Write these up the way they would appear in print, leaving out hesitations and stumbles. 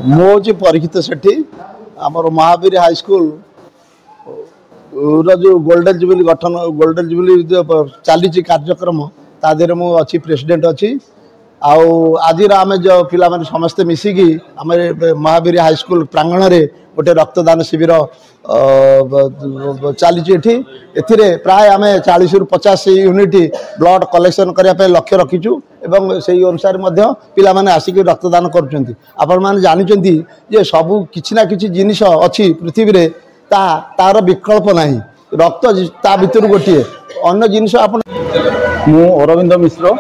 मुझे परीक्षित सेठी आमर महावीर हाईस्कल जो गोल्डन जुबली गठन गोल्डन जुबली चली कार्यक्रम तादेह मुझे प्रेसिडेंट अच्छी आज आम जो पिला समस्ते मिसिकी आम महावीर हाईस्कल प्रांगण में गोटे रक्तदान शिविर चली प्राय आम 40 ରୁ 50 यूनिट ब्लड कलेक्शन करने लक्ष्य रखीचु एवं से अनुसार पिला माने आसिक रक्तदान कर जानते जे सबू किसी ना कि जिनिस अच्छी पृथ्वी रे तार विकल्प नहीं रक्त ता भीतर गोटे अन्य जिनिस आप मु अरविंद मिश्र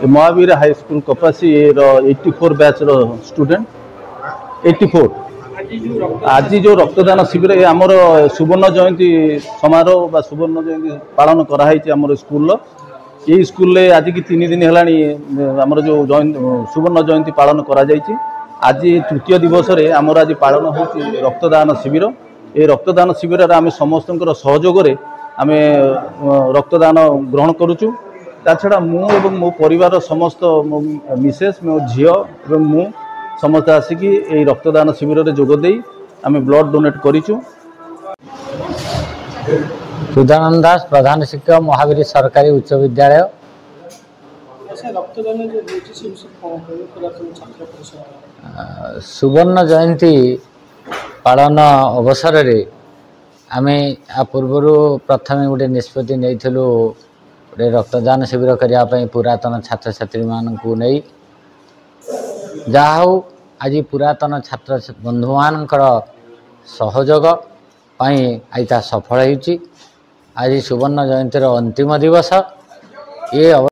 महावीर हाईस्कल कपासी 84 बैच स्टूडेंट 84 आज जो रक्तदान शिविर आमर सुवर्ण जयंती समारोह बा सुवर्ण जयंती पालन कराई आमर स्कूल ये स्कूल आज की 3 दिन है आमर जो सुवर्ण जयंती पालन करा आज तृतीय दिवस रे आमर आज पालन हो रक्तदान शिविर ये रक्तदान शिविर आम समस्त सहयोग आम रक्तदान ग्रहण करुचु छड़ा मु एवं मो परिवार समस्त मो मिसेस मो झील एवं मु समस्त आसिकी ये रक्तदान शिविर में जोगदे आम ब्लड डोनेट करूँ। सुधानंद दास प्रधान शिक्षक महावीर सरकारी उच्च विद्यालय। सुवर्ण जयंती पालन अवसर रे आम आ पूर्व प्रथम गोटे निष्पत्ति नहीं गोटे रक्तदान शिविर करने पुरातन छात्र छात्री मानू नहीं जहा आज पुरातन छात्र बंधु मान सहयोग आज सफल होती आज सुवर्ण जयंती अंतिम दिवस ये